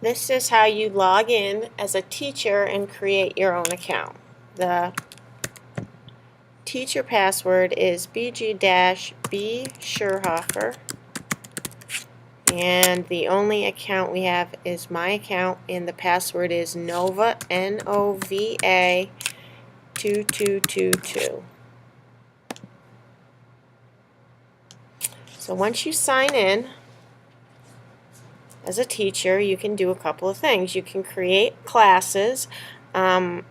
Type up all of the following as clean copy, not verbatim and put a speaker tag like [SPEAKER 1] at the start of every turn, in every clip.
[SPEAKER 1] This is how you log in as a teacher and create your own account. The teacher password is BG-B Scherhofer, and the only account we have is my account, and the password is Nova, N-O-V-A 2222. So once you sign in as a teacher, you can do a couple of things. You can create classes. I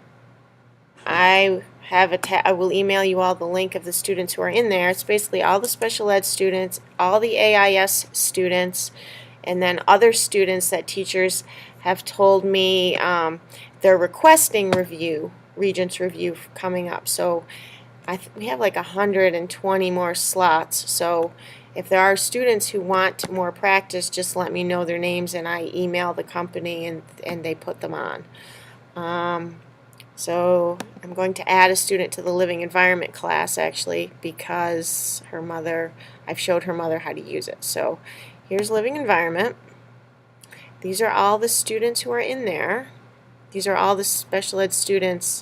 [SPEAKER 1] will email you all the link of the students who are in there. It's basically all the special ed students, all the AIS students, and then other students that teachers have told me they're requesting Regents review coming up. So we have like 120 more slots. So if there are students who want more practice, just let me know their names and I email the company and they put them on. So I'm going to add a student to the living environment class actually because I've showed her mother how to use it. So here's living environment. These are all the students who are in there. These are all the special ed students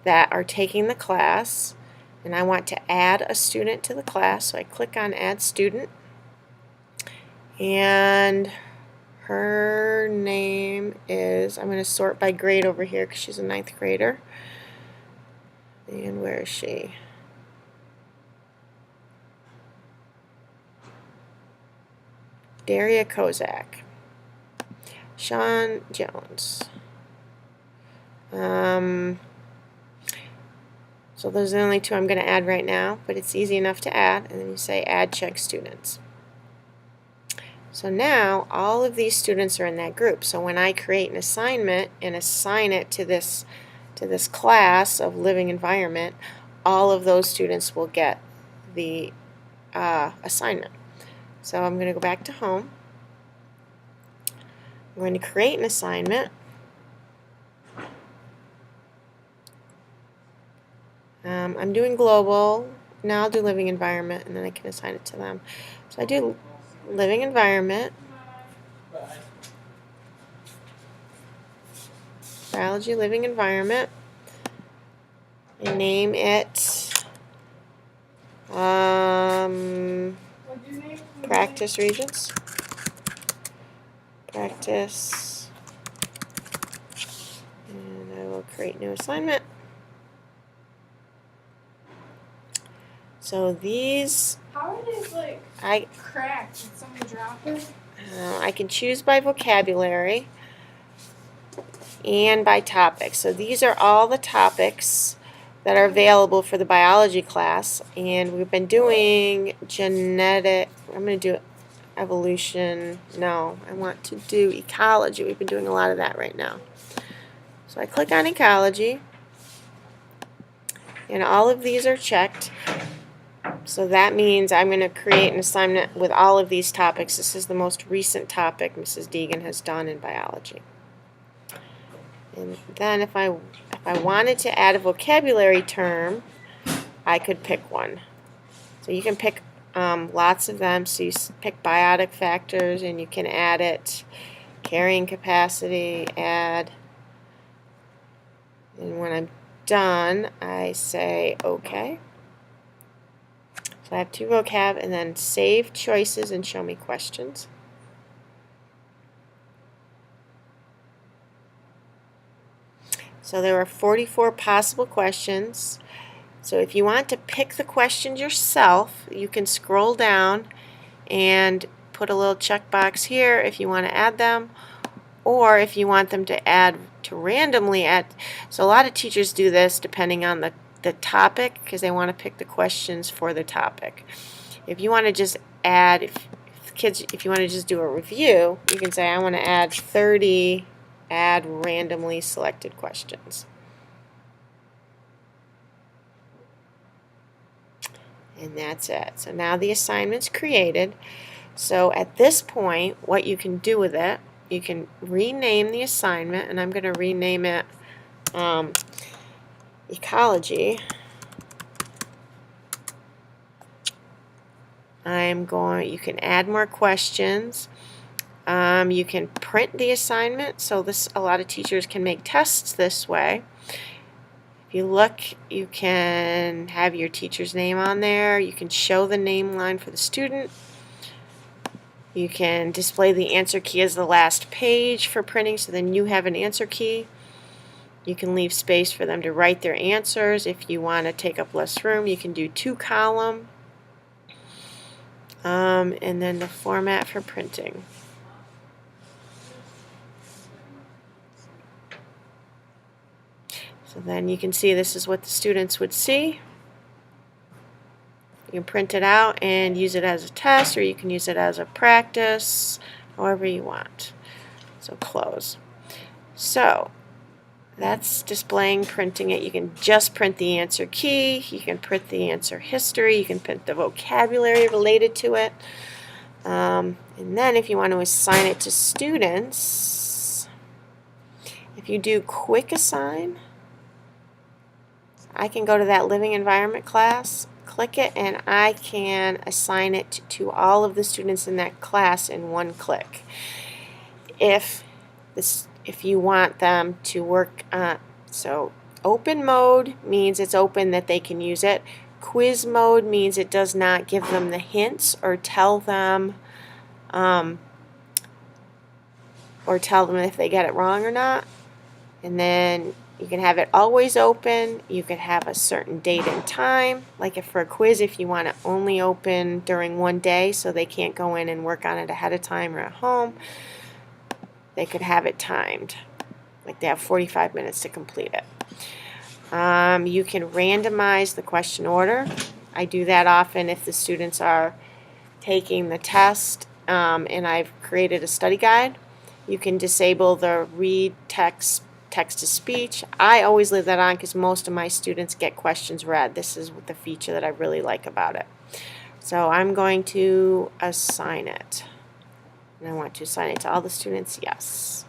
[SPEAKER 1] that are taking the class, and I want to add a student to the class, so I click on add student, and her name is, I'm going to sort by grade over here because she's a 9th grader. And where is she? Daria Kozak. Sean Jones. So those are the only two I'm going to add right now, but it's easy enough to add, and then you say add check students. So now all of these students are in that group. So when I create an assignment and assign it to this class of living environment, all of those students will get the assignment. So I'm going to go back to home. I'm going to create an assignment. I'm doing global. Now I'll do living environment, and then I can assign it to them. So I do living environment, biology living environment. I name it practice Regents. Practice, and I will create new assignment. So these,
[SPEAKER 2] how are these like cracked? Did someone drop it?
[SPEAKER 1] I can choose by vocabulary and by topic. So these are all the topics that are available for the biology class, and we've been doing genetic. I'm going to do evolution. No, I want to do ecology. We've been doing a lot of that right now. So I click on ecology, and all of these are checked. So that means I'm going to create an assignment with all of these topics. This is the most recent topic Mrs. Deegan has done in biology. And then if I wanted to add a vocabulary term, I could pick one. So you can pick lots of them. So you pick biotic factors and you can add it. Carrying capacity, add. And when I'm done, I say OK. So I have 2 vocab, and then save choices and show me questions. So there are 44 possible questions. So if you want to pick the questions yourself, you can scroll down and put a little checkbox here if you want to add them, or if you want them to randomly add. So a lot of teachers do this depending on the topic because they want to pick the questions for the topic. If you want to just add, if you want to just do a review, you can say I want to add 30 add randomly selected questions. And that's it. So now the assignment's created. So at this point, what you can do with it, you can rename the assignment, and I'm going to rename it ecology. You can add more questions. You can print the assignment, so a lot of teachers can make tests this way. If you look, you can have your teacher's name on there. You can show the name line for the student. You can display the answer key as the last page for printing, so then you have an answer key. You can leave space for them to write their answers. If you want to take up less room, you can do 2-column. And then the format for printing. So then you can see this is what the students would see. You can print it out and use it as a test, or you can use it as a practice, however you want. So close. So that's displaying printing it. You can just print the answer key, you can print the answer history, you can print the vocabulary related to it. And then if you want to assign it to students, if you do quick assign, I can go to that living environment class, click it, and I can assign it to all of the students in that class in one click. If you want them to work so open mode means it's open that they can use it. Quiz mode means it does not give them the hints or tell them if they get it wrong or not. And then you can have it always open. You could have a certain date and time. Like if for a quiz, if you want to only open during one day so they can't go in and work on it ahead of time or at home, they could have it timed. Like they have 45 minutes to complete it. You can randomize the question order. I do that often if the students are taking the test and I've created a study guide. You can disable the read text-to-speech. I always leave that on because most of my students get questions read. This is the feature that I really like about it. So I'm going to assign it. And I want to assign it to all the students, yes.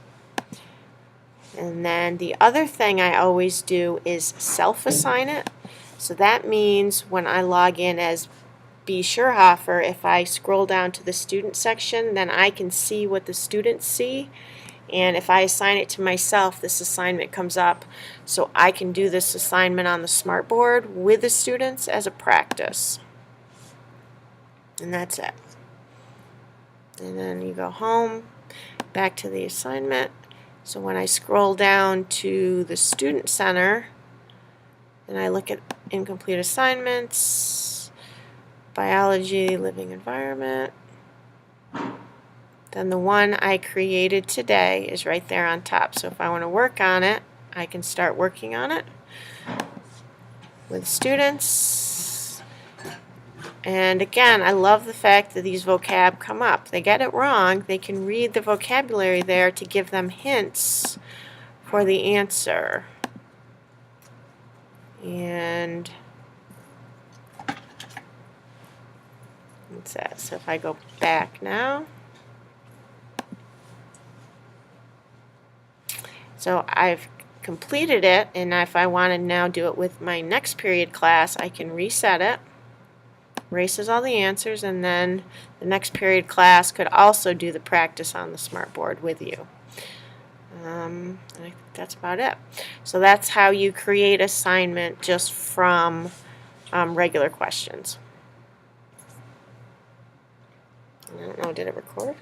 [SPEAKER 1] And then the other thing I always do is self-assign it. So that means when I log in as B. Schurhofer, if I scroll down to the student section, then I can see what the students see. And if I assign it to myself, this assignment comes up. So I can do this assignment on the smartboard with the students as a practice. And that's it. And then you go home, back to the assignment. So when I scroll down to the Student Center, and I look at incomplete assignments, biology, living environment, then the one I created today is right there on top. So if I want to work on it, I can start working on it with students. And again, I love the fact that these vocab come up. They get it wrong, they can read the vocabulary there to give them hints for the answer. And that's that. So if I go back now, so I've completed it, and if I want to now do it with my next period class, I can reset it. Erases all the answers, and then the next period class could also do the practice on the smartboard with you. And I think that's about it. So that's how you create assignment just from regular questions. I don't know, did it record?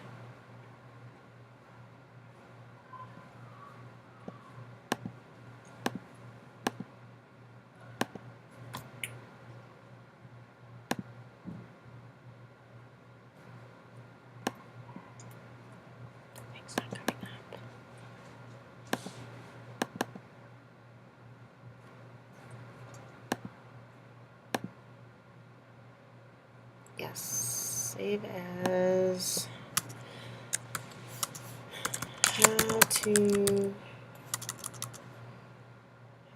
[SPEAKER 1] It's not coming up. Yes, save as.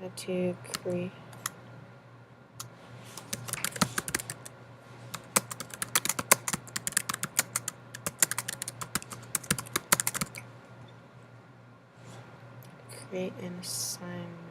[SPEAKER 1] How to create. Create an assignment.